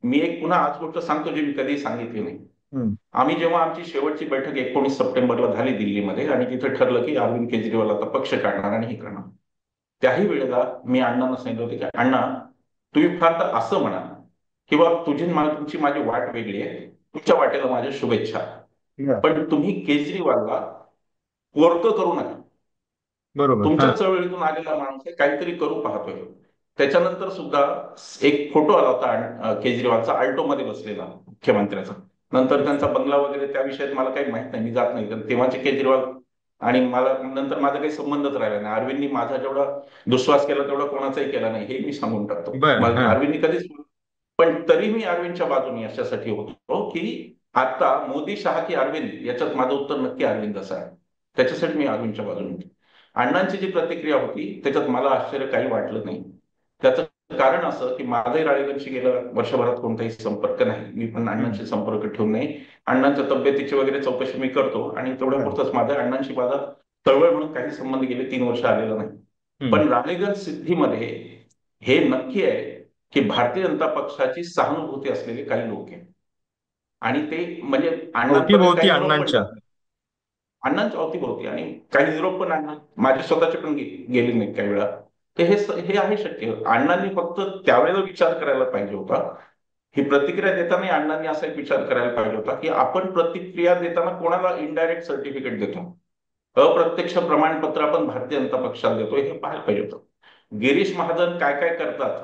मी एक पुन्हा आज गोष्ट सांगतो जी मी कधी सांगितली नाही. हम्म. आम्ही जेव्हा आमची शेवटची बैठक 19 सप्टेंबरला झाली दिल्लीमध्ये, आणि तिथे ठरलं की अरविंद केजरीवाल आता पक्ष काढणार आणि हे करणार, त्याही वेळेला मी अण्णांना सांगितलं होतं की अण्णा, तुम्ही फार तर असं म्हणा किंवा तुमची माझी वाट वेगळी आहे, तुमच्या वाटेला माझ्या शुभेच्छा, बर. पण तुम्ही केजरीवालला पोरकं करू नका. बरोबर. हा. तुमच्या चळवळीतून आलेला माणूस आहे, काहीतरी करू पाहतोय. त्याच्यानंतर सुद्धा एक फोटो आला होता केजरीवालचा अल्टोमध्ये बसलेला मुख्यमंत्र्याचा. नंतर त्यांचा बंगला वगैरे त्या विषयात मला काही माहित नाही, मी जात नाही, कारण तेव्हाचे केजरीवाल आणि मला नंतर माझा काही संबंधच राहिला नाही. अरविंदनी माझा जेवढा दुश्वास केला तेवढा कोणाचाही केला नाही, हे मी सांगून टाकतो. बर. मग हा. अरविंदनी कधीच, पण तरी मी अरविंदच्या बाजूने अशासाठी होतो की आता मोदी, शहा की अरविंद, याच्यात माझं उत्तर नक्की अरविंद असं आहे. त्याच्यासाठी मी अरविंदच्या बाजूने होतो. अण्णांची जी प्रतिक्रिया होती त्याच्यात मला आश्चर्य काही वाटलं नाही. त्याचं कारण असं की माझाही राळेगणशी गेल्या वर्षभरात कोणताही संपर्क नाही, मी पण हम्म. अण्णांशी संपर्क ठेवून नाही. अण्णांच्या तब्येतीची वगैरे चौकशी मी करतो आणि तेवढ्या बर. पुरतच माझ्या अण्णांशी माझा चळवळ म्हणून काही संबंध गेले 3 वर्ष आलेला नाही. हम्म. पण राळेगण सिद्धीमध्ये हे नक्की आहे की भारतीय जनता पक्षाची सहानुभूती असलेले काही लोक आहेत आणि ते म्हणजे अण्णांपर्यंत अवतीभोवती काही निरोप पण अण्णांच्या. जात नाही. अण्णांच्या अवतीभोवती आणि काही निरोप पण अण्णा माझे स्वतःचे पण गेले नाहीत काही वेळा. तर हे आहे शक्य. अण्णांनी फक्त त्यावेळेला विचार करायला पाहिजे होता, ही प्रतिक्रिया देताना अण्णांनी असा एक विचार करायला पाहिजे होता की आपण प्रतिक्रिया देताना कोणाला इनडायरेक्ट सर्टिफिकेट देतो, अप्रत्यक्ष प्रमाणपत्र आपण भारतीय जनता पक्षाला देतो, हे पाहायला पाहिजे होतं. गिरीश महाजन काय काय करतात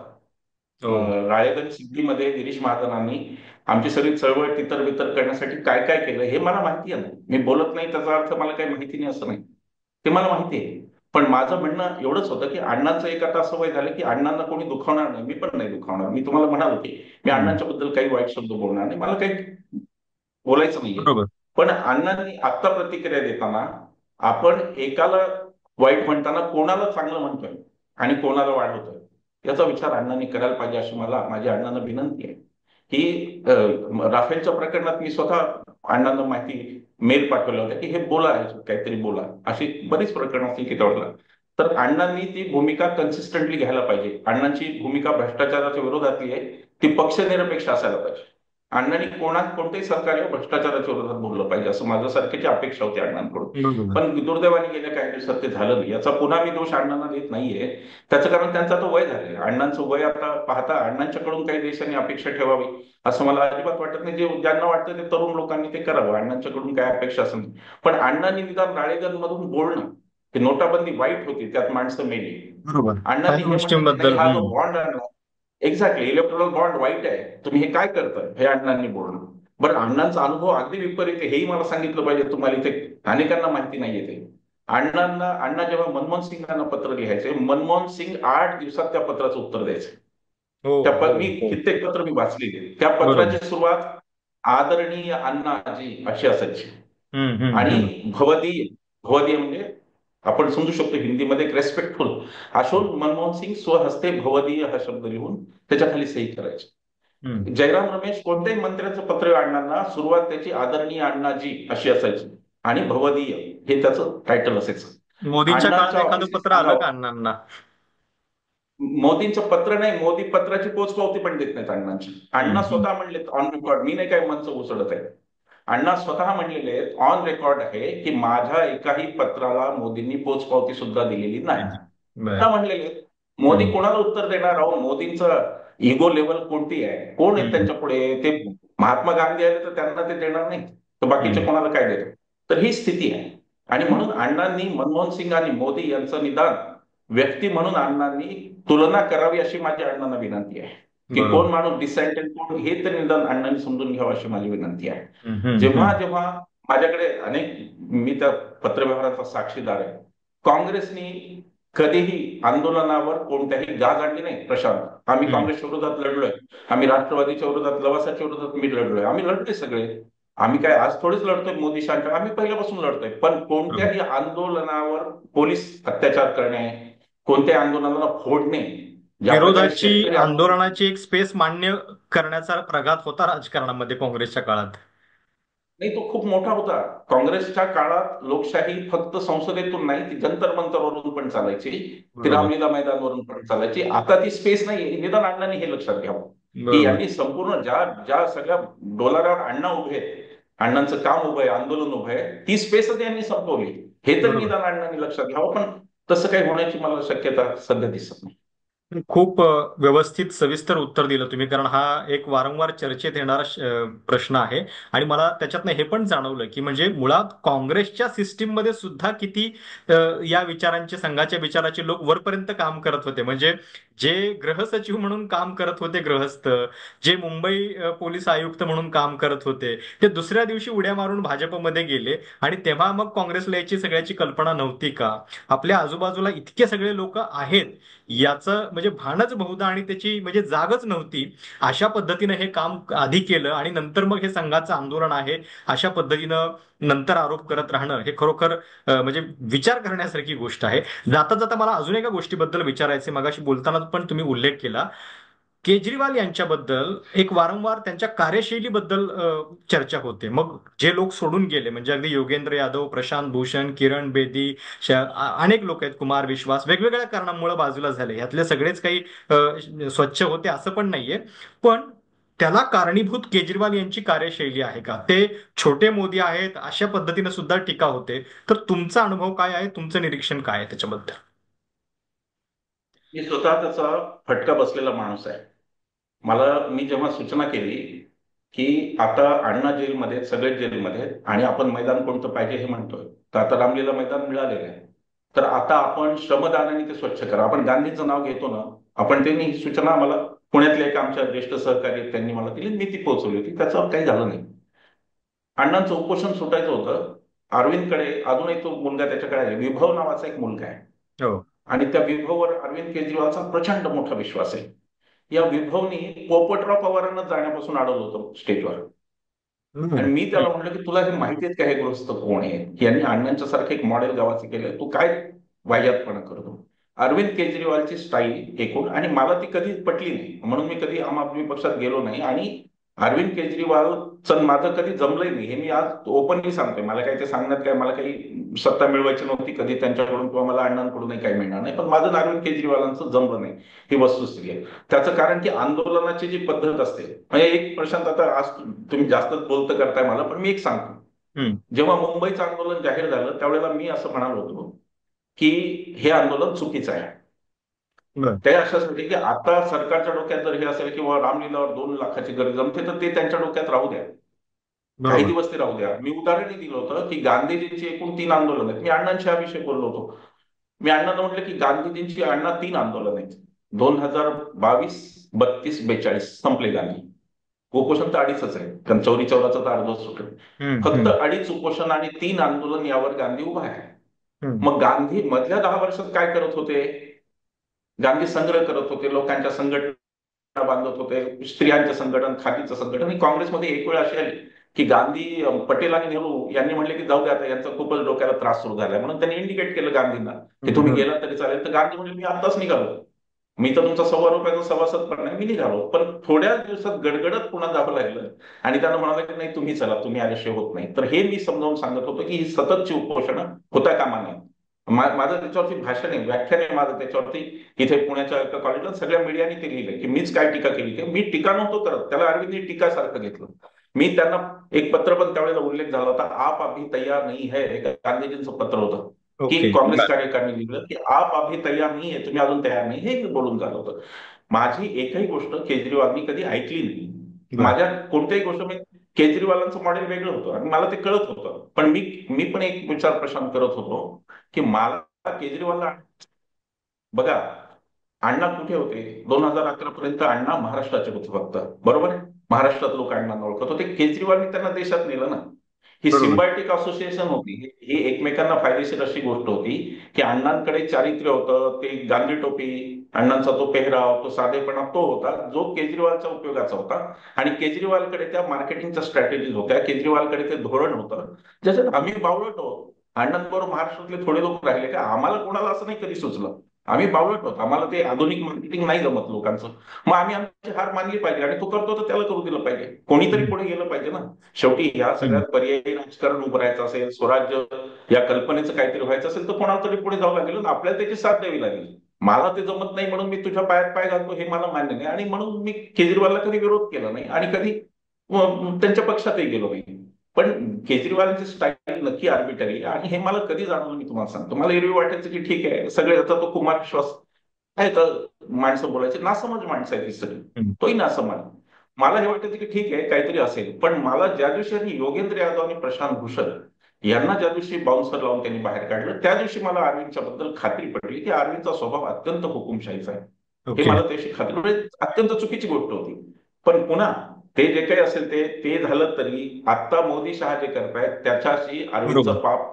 हो. राळेगण सिद्धीमध्ये, गिरीश महाजनांनी आमची सगळी चळवळ तितर बितर करण्यासाठी काय काय केलं हे मला माहिती आहे ना. मी बोलत नाही त्याचा अर्थ मला काही माहिती नाही असं नाही, ते मला माहिती आहे. पण माझं म्हणणं एवढंच होतं की अण्णांचं एक आता असं वय झालं की अण्णांना कोणी दुखावणार नाही, मी पण नाही दुखावणार. मी तुम्हाला म्हणालो की मी हम्म. अण्णांच्या बद्दल काही वाईट शब्द बोलणार नाही, मला काही बोलायचं नाहीये. बरोबर. पण अण्णांनी आत्ता प्रतिक्रिया देताना आपण एकाला वाईट म्हणताना कोणाला चांगलं म्हणतोय आणि कोणाला वाढवतोय याचा विचार अण्णांनी करायला पाहिजे, अशी मला माझ्या अण्णांना विनंती आहे. ही राफेलच्या प्रकरणात मी स्वतः अण्णांना माहिती मेल पाठवल्या होत्या की हे बोला, काहीतरी बोला, अशी बरीच प्रकरणं असतील की त्यावेळेला. तर अण्णांनी ती भूमिका कन्सिस्टंटली घ्यायला पाहिजे. अण्णांची भूमिका भ्रष्टाचाराच्या विरोधातली आहे, ती पक्षनिरपेक्ष असायला पाहिजे. अण्णांनी कोणतेही सरकार भ्रष्टाचाराच्या विरोधात बोललं पाहिजे असं माझ्यासारख्याची अपेक्षा होती अण्णांकडून. बरोबर. पण दुर्दैवाने गेल्या काही दिवसात ते झालं नाही. याचा पुन्हा मी दोष अण्णांना देत नाहीये, त्याचं कारण त्यांचं आता वय झालंय. अण्णांचं वय आता पाहता अण्णांच्याकडून काही देशांनी अपेक्षा ठेवावी असं मला अजिबात वाटत नाही. जे ज्यांना वाटतं ते तरुण लोकांनी ते करावं, अण्णांच्याकडून काय अपेक्षा असेल. पण अण्णांनी निदान राळेगण मधून बोलणं की नोटाबंदी वाईट होती, त्यात माणसं मेली, बरोबर. अण्णांनी काही हे म्हणणं की नाही गोष्टींबद्दल. हा जो बॉन्ड आणला, एक्झॅक्टली इलेक्ट्रॉनिक बॉन्ड वाईट आहे, तुम्ही हे काय करताय, हे अण्णांनी बोलणं. बरं, अण्णांचा अनुभव अगदी विपरीत आहे हेही मला सांगितलं पाहिजे तुम्हाला, इथे अनेकांना माहिती नाहीये ते. अण्णा जेव्हा मनमोहन सिंगांना पत्र लिहायचे, मनमोहन सिंग 8 दिवसात त्या पत्राचं उत्तर द्यायचे. हो. मी कित्येक पत्र मी वाचलेली, त्या बरोबर. पत्राची सुरुवात आदरणीय अण्णाजी अशी असायची. हम्म. हम्म. आणि हम्म. भवदीय, भवदीय म्हणजे आपण समजू शकतो हिंदीमध्ये एक रेस्पेक्टफुल असून मनमोहन सिंग स्वहस्ते भवदीय हा शब्द लिहून त्याच्या खाली सही करायचे. हम्म. जयराम रमेश कोणत्याही मंत्र्याचं पत्र अण्णांना सुरुवात त्याची आदरणीय अण्णाजी अशी असायची आणि भवदीय हे त्याचं टायटल असायचं. मोदींच्या काळात अण्णांच्या एखादं ऑफिसची पत्र आलं का नावं, अण्णांना? मोदींचं पत्र नाही, मोदी पत्राची पोचपावती पण देत नाहीत अण्णांची. अण्णा हम्म. स्वतः म्हणले ऑन रेकॉर्ड, मी नाही काय मंच उसळत आहे, अण्णा स्वतः म्हणलेले आहेत, ऑन रेकॉर्ड आहे की माझ्या एकाही पत्राला मोदींनी पोचपावती सुद्धा दिलेली नाही. बर. का म्हणलेले आहेत? मोदी हम्म. कोणाला उत्तर देणार? अहो, मोदींचं इगो लेवल कोणती आहे, कोण आहेत हम्म. त्यांच्या पुढे? ते महात्मा गांधी आले तर त्यांना ते देणार नाही, तर बाकीचे हम्म. कोणाला काय देतात? तर ही स्थिती आहे. आणि म्हणून अण्णांनी मनमोहन सिंग आणि मोदी यांचं निदान व्यक्ती म्हणून अण्णांनी तुलना करावी अशी माझी अण्णांना विनंती आहे. की कोण बरोबर. माणूस डिसेंट आणि कोण, हे तर निदान अण्णांनी समजून घ्यावं अशी माझी विनंती आहे. हम्म. हम्म. जेव्हा हम्म. जेव्हा माझ्याकडे मी त्या पत्रव्यवहाराचा साक्षीदार आहे, काँग्रेसनी कधीही आंदोलनावर कोणत्याही गाज आणली नाही. प्रशांत, आम्ही हम्म. काँग्रेसच्या विरोधात लढलोय, आम्ही राष्ट्रवादीच्या विरोधात, लवासाच्या विरोधात मी लढलोय, आम्ही लढलोय सगळे. आम्ही काय आज थोडीच लढतोय मोदी शांत, आम्ही पहिल्यापासून लढतोय. पण बरोबर. कोणत्याही आंदोलनावर पोलीस अत्याचार करणे, कोणत्याही आंदोलनाला फोडणे, ज्या प्रकारे विरोधाची शेतकरी आंदोलन, आंदोलनाची एक स्पेस मान्य करण्याचा प्रघात होता राजकारणामध्ये काँग्रेसच्या काळात. नाही तो खूप मोठा होता. काँग्रेसच्या काळात लोकशाही फक्त संसदेतून नाही, ती जंतर मंतरवरून पण चालायची, ती बरोबर. रामलीला मैदानवरून पण चालायची. आता ती स्पेस नाही. निदान अण्णांनी हे लक्षात घ्यावं की बरोबर. यांनी संपूर्ण ज्या ज्या सगळ्या डोलारावर अण्णा उभे आहेत, अण्णांचं काम उभं आहे, आंदोलन उभं आहे, ती स्पेसच यांनी संपवली. हे तर बरोबर. निदान अण्णांनी लक्षात घ्यावं. पण तसं काही होण्याची मला शक्यता सध्या दिसत नाही. खूप व्यवस्थित सविस्तर उत्तर दिलं तुम्ही, कारण हा एक वारंवार चर्चेत येणारा प्रश्न आहे. आणि मला त्याच्यातनं हे पण जाणवलं की म्हणजे मुळात काँग्रेसच्या सिस्टीम मध्ये सुद्धा किती या विचारांचे, संघाच्या विचाराचे लोक वरपर्यंत काम करत होते. म्हणजे जे गृहसचिव म्हणून काम करत होते गृहस्थ, जे मुंबई पोलीस आयुक्त म्हणून काम करत होते, ते दुसऱ्या दिवशी उड्या मारून भाजपमध्ये गेले. आणि तेव्हा मग काँग्रेसला याची सगळ्याची कल्पना नव्हती का? आपल्या आजूबाजूला इतके सगळे लोक आहेत याचं म्हणजे भानच बहुधा आणि त्याची म्हणजे जागच नव्हती. अशा पद्धतीनं हे काम आधी केलं आणि नंतर मग हे संघाचं आंदोलन आहे अशा पद्धतीनं नंतर आरोप करत राहणं हे खरोखर म्हणजे विचार करण्यासारखी गोष्ट आहे. जाता जाता मला अजून एका गोष्टीबद्दल विचारायचे, मगाशी बोलताना पण तुम्ही उल्लेख केला. केजरीवाल यांच्याबद्दल एक वारंवार त्यांच्या कार्यशैलीबद्दल चर्चा होते. मग जे लोक सोडून गेले म्हणजे अगदी योगेंद्र यादव, प्रशांत भूषण, किरण बेदी, अनेक लोक आहेत, कुमार विश्वास, वेगवेगळ्या कारणांमुळे बाजूला झाले. यातले सगळेच काही स्वच्छ होते असं पण नाहीये. पण त्याला कारणीभूत केजरीवाल यांची कार्यशैली आहे का? ते छोटे मोदी आहेत अशा पद्धतीने सुद्धा टीका होते. तर तुमचा अनुभव काय आहे? तुमचं निरीक्षण काय आहे त्याच्याबद्दल? मी स्वतः त्याचा फटका बसलेला माणूस आहे. मी जेव्हा सूचना केली की आता अण्णा जेलमध्ये आहेत, सगळे जेलमध्ये आहेत आणि आपण मैदान कोणतं पाहिजे हे म्हणतोय, तर आता रामलीला मैदान मिळालेलं आहे. तर आता आपण श्रमदानाने ते स्वच्छ करा. आपण गांधीचं नाव घेतो ना, आपण त्यांनी ही सूचना मला पुण्यातल्या एक आमच्या ज्येष्ठ सहकारी आहेत, त्यांनी मला दिली, मी ती पोहोचवली होती. त्याचं काही झालं नाही. अण्णांचं उपोषण सुटायचं होतं. अरविंदकडे अजून एक तो मुलगा त्याच्याकडे आहे, विभव नावाचा एक मुलगा आहे. हो. आणि त्या विभववर अरविंद केजरीवालचा प्रचंड मोठा विश्वास आहे. या विभवनी पोपटराव पवारांना जाण्यापासून अडवलं होतं स्टेजवर. हम्म. आणि मी त्याला म्हटलं की तुला हे माहिती आहेत का हे गृहस्थ कोण आहे? यांनी अण्णांच्या सारखं एक मॉडेल गावाचे केलं, तू काय वाह्यातपणा करतो? अरविंद केजरीवालची स्टाईल एकूण, आणि मला ती कधी पटली नाही, म्हणून मी कधी आम आदमी पक्षात गेलो नाही. आणि अरविंद केजरीवालचं माझं कधी जमलंय नाही हे मी आज ओपनली सांगतोय. मला काही ते सांगण्यात काय, मला काही सत्ता मिळवायची नव्हती कधी त्यांच्याकडून किंवा मला अण्णांकडूनही काही मिळणार नाही, पण माझं आणि अरविंद केजरीवालांचं जमलं नाही, ही वस्तुस्थिती आहे. त्याचं कारण की आंदोलनाची जी पद्धत असते, म्हणजे एक प्रशांत, आता आज तुम्ही जास्तच बोलतं करताय मला, पण मी एक सांगतो. हम्म. जेव्हा मुंबईचं आंदोलन जाहीर झालं त्यावेळेला मी असं म्हणालो होतो की हे आंदोलन चुकीचं आहे. बर. ते अशासाठी की आता सरकारच्या डोक्यात जर हे असेल किंवा रामलीलावर 2 लाखाची गरज जमते, तर ते त्यांच्या डोक्यात राहू द्या, काही बरोबर. दिवस ते राहू द्या. मी उदाहरणही दिलं होतं की गांधीजींची एकूण 3 आंदोलन आहेत. मी अण्णांशी हा विषय बोललो होतो. मी अण्णांना म्हटलं की गांधीजींची अण्णा 3 आंदोलन आहेत. 2022, 32, 42 संपले गांधी. उपोषण तर अडीचच आहे, कारण चौरी चौराचं तर अर्धच सुटेल. हम्म. फक्त हम्म. अडीच उपोषण आणि 3 आंदोलन यावर गांधी उभा आहे. हम्म. मग गांधी मधल्या 10 वर्षात काय करत होते? गांधी संग्रह करत होते, लोकांच्या संघटना बांधत होते, स्त्रियांचे संघटन, खादीचं संघटन. आणि काँग्रेसमध्ये एक वेळ अशी आली की गांधी, पटेल आणि नेहरू यांनी म्हणले की जाऊ दे आता, यांचा खूपच डोक्याला त्रास सुरू झालाय, म्हणून त्यांनी इंडिकेट केलं गांधींना की तुम्ही हम्म. गेला तरी चालेल. तर गांधी म्हणले मी आत्ताच निघालो, मी तर तुमचा ₹1,000 सभासद पण नाही, मी निघालो. पण थोड्या दिवसात गडगडत पुन्हा जावं लागलं आणि त्यांना म्हणाले की नाही तुम्ही चला, तुम्ही आल्याशिवाय होत नाही. तर हे मी समजावून सांगत होतो की ही सततची उपोषणं होता कामा नये. माझं त्याच्यावरती भाषण आहे, व्याख्यान आहे माझं त्याच्यावरती. इथे पुण्याच्या एका कॉलेजला सगळ्या मीडियाने ते लिहिलंय की मीच काय टीका केली. ते मी टीका नव्हतो करत, त्याला अरविंदने टीकासारखं घेतलं. मी त्यांना एक पत्र, पण त्यावेळेला उल्लेख झाला होता, आप अभी तैयार नहीं है, हे गांधीजींचं पत्र होतं की ओके. काँग्रेस बर. कार्यकारिणी लिहिलं की आप अभी तैयार नहीं है, तुम्ही अजून तयार नाही, हे मी बोलून झालं होतं. माझी एकही गोष्ट केजरीवालनी कधी ऐकली नाही. बर. माझ्या कोणत्याही गोष्ट मी, केजरीवालांचं मॉडेल वेगळं होतं आणि मला ते कळत होतं. पण मी पण एक विचार प्रशांत करत होतो की मला केजरीवालला, बघा, अण्णा कुठे होते 2011 पर्यंत? अण्णा महाराष्ट्राचे होते फक्त, बरोबर आहे? महाराष्ट्रात लोक अण्णांना ओळखत होते. केजरीवालनी त्यांना देशात नेलं ना. ही बरोबर. सिम्बायोटिक असोसिएशन होती, ही एकमेकांना फायदेशीर अशी गोष्ट होती की अण्णांकडे चारित्र्य होतं, ते गांधी टोपी, अण्णांचा तो पेहराव, तो साधेपणा तो होता जो केजरीवालच्या उपयोगाचा होता. आणि केजरीवालकडे त्या मार्केटिंगच्या स्ट्रॅटेजीज होत्या, केजरीवालकडे ते धोरण होतं ज्याच्यात आम्ही बावळट आहोत. अण्णांबरोबर महाराष्ट्रातले थोडे लोक राहिले का? आम्हाला कोणाला असं नाही कधी सुचलं. आम्ही बावळट आहोत, आम्हाला ते आधुनिक मार्केटिंग नाही जमत लोकांचं. मग आम्ही आमची हार मानली पाहिजे आणि तो करतो तर त्याला करू दिलं पाहिजे. कोणीतरी हम्म. पुढे गेलं पाहिजे ना. शेवटी ह्या हम्म. सगळ्यात पर्यायी राजकारण उभारायचं असेल, स्वराज्य या कल्पनेचं काहीतरी व्हायचं असेल, तर कोणाला तरी पुढे जावं लागेल, आपल्याला त्याची साथ द्यावी लागेल. मला ते जमत नाही म्हणून मी तुझ्या पायात पाय घालतो हे मला मान्य नाही, आणि म्हणून मी केजरीवालला कधी विरोध केला नाही आणि कधी त्यांच्या पक्षातही गेलो नाही. पण केजरीवालांची स्टाईल नक्की आर्बिटरी, आणि हे मला कधी जाणवलं मी तुम्हाला सांगतो. मला एरवी वाटायचं की ठीक आहे सगळे, आता तो कुमार विश्वास आहे तर माणसं बोलायचे, नासमज माणसं आहे ती सगळी, हम्म. तोही नासमज. मला हे वाटायचं की ठीक आहे काहीतरी असेल. पण मला ज्या दिवशी यांनी योगेंद्र यादव आणि प्रशांत भूषण यांना ज्या दिवशी बाउन्सर लावून त्यांनी बाहेर काढलं, त्या दिवशी मला अरविंदच्या बद्दल खात्री पडली की अरविंदचा स्वभाव अत्यंत हुकुमशाहीचा आहे. हे ओके. मला त्याशी खात्री म्हणजे अत्यंत चुकीची गोष्ट होती. पण पुन्हा ते जे काही असेल ते ते झालं तरी आता मोदी शहा जे करतायत त्याच्याशी बरोबर. अरविंदचं पाप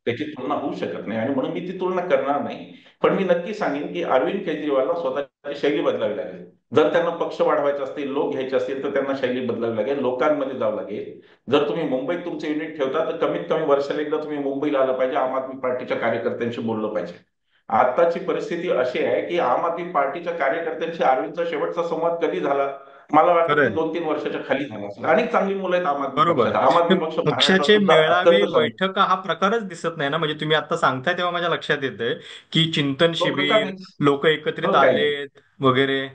त्याची तुलना होऊ शकत नाही आणि म्हणून मी ती तुलना करणार नाही. पण मी नक्की सांगेन की अरविंद केजरीवालला स्वतःची शैली बदलावी लागेल. जर त्यांना पक्ष वाढवायचे असतील, लोक घ्यायचे असतील, तर त्यांना शैली बदलावी लागेल, लोकांमध्ये जावं लागेल. जर तुम्ही मुंबईत तुमचं युनिट ठेवता तर कमीत कमी वर्षाला एकदा तुम्ही मुंबईला आलं पाहिजे, आम आदमी पार्टीच्या कार्यकर्त्यांशी बोललं पाहिजे. आताची परिस्थिती अशी आहे की आम आदमी पार्टीच्या कार्यकर्त्यांशी अरविंदचा शेवटचा संवाद कधी झाला? मला वाटतं की खरंय. 2-3 वर्षाच्या खाली झाला असेल. अनेक चांगली मुलं आहेत आम आदमी बरोबर. पक्षात. आम हे आदमी पक्ष महाराष्ट्रात पक्षाचे सुद्धा मेळावे, अत्यंत चांगले. बैठका हा प्रकारच दिसत नाही ना. म्हणजे तुम्ही आता सांगताय तेव्हा माझ्या लक्षात येतंय की चिंतन तो प्रकार शिबिर, नाही. लोक एकत्रित हो, काही आलेत वगैरे.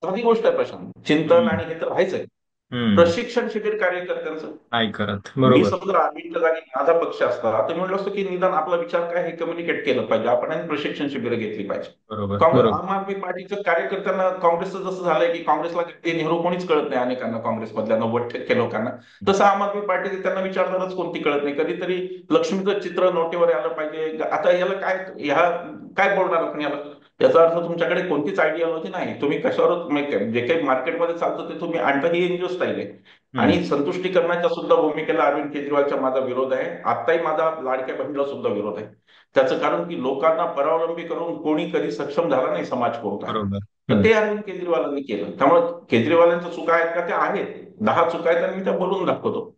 साधी गोष्ट आहे प्रशांत. चिंतन हम्म. आणि हे तर व्हायचंय. हम्म. प्रशिक्षण शिबिर कार्यकर्त्यांचं. नाही करत. मी बरोबर. समजा अरविंदच्या जागी माझा पक्ष असता तर म्हणलं असतं की निदान आपला विचार काय हे कम्युनिकेट केलं पाहिजे आपण आणि प्रशिक्षण शिबिरं घेतली पाहिजे. बरोबर. बरोबर. आम आदमी पार्टीच्या कार्यकर्त्यांना काँग्रेसचं जसं झालंय की काँग्रेसला ते नेहरू कोणीच कळत नाही अनेकांना, काँग्रेसमधल्या 90% लोकांना. तसं आम आदमी पार्टी त्यांना विचारधाराच कोणती कळत नाही. कधीतरी लक्ष्मीचं चित्र नोटेवर आलं पाहिजे. आता याला काय ह्या काय बोलणार आपण याला? याचा अर्थ तुमच्याकडे कोणतीच आयडियोलॉजी नाही. तुम्ही कशावर जे काही मार्केटमध्ये चालतं ते तुम्ही आणता, ही एनजीओ स्टाईल आहे. हम्म. आणि संतुष्टीकरणाच्या सुद्धा भूमिकेला अरविंद केजरीवालच्या माझा विरोध आहे. आताही माझा लाडक्या बहिणीला सुद्धा विरोध आहे. त्याचं कारण की लोकांना परावलंबी करून कोणी कधी सक्षम झाला नाही समाज कोणता. बरोबर. तर हम्म. ते अरविंद केजरीवालांनी केलं. त्यामुळे केजरीवालांच्या चुका आहेत का? त्या आहेत. 10 चुका आहेत आणि मी त्या बोलून दाखवतो.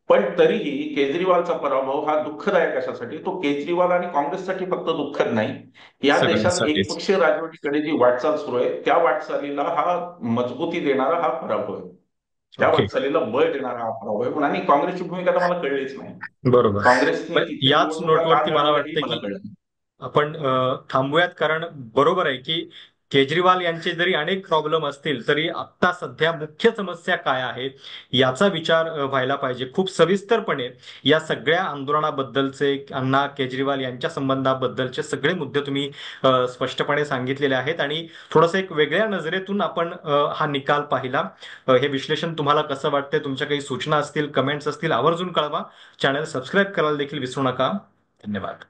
पण तरीही केजरीवालचा पराभव हा दुःखदायक कशासाठी? तो केजरीवाल आणि काँग्रेससाठी फक्त दुःखद नाही. या देशात सगळ्यांसाठीच. एकपक्षीय राजवटीकडे जी वाटचाल सुरू आहे त्या वाटचालीला हा मजबूती देणारा हा पराभव आहे. त्या ओके. वाटचालीला बळ देणारा हा पराभव आहे. आणि काँग्रेसची भूमिका तर मला कळलीच नाही. बरोबर. काँग्रेसने पण तिथे याच निवडणुका का नोटवरती मला लढवल्या हेही वाटतं मला की कळलं नाही. आपण थांबूयात, कारण बरोबर आहे की केजरीवाल यांचे जरी अनेक प्रॉब्लेम असतील तरी आत्ता सध्या मुख्य समस्या काय आहेत याचा विचार व्हायला पाहिजे खूप सविस्तरपणे. या सगळ्या आंदोलनाबद्दलचे, अण्णा केजरीवाल यांच्या संबंधाबद्दलचे सगळे मुद्दे तुम्ही स्पष्टपणे सांगितलेले आहेत आणि थोडंसं एक वेगळ्या नजरेतून आपण हा निकाल पाहिला. हे विश्लेषण तुम्हाला कसं वाटतंय? तुमच्या काही सूचना असतील, कमेंट्स असतील, आवर्जून कळवा. चॅनल सबस्क्राईब करायला देखील विसरू नका. धन्यवाद.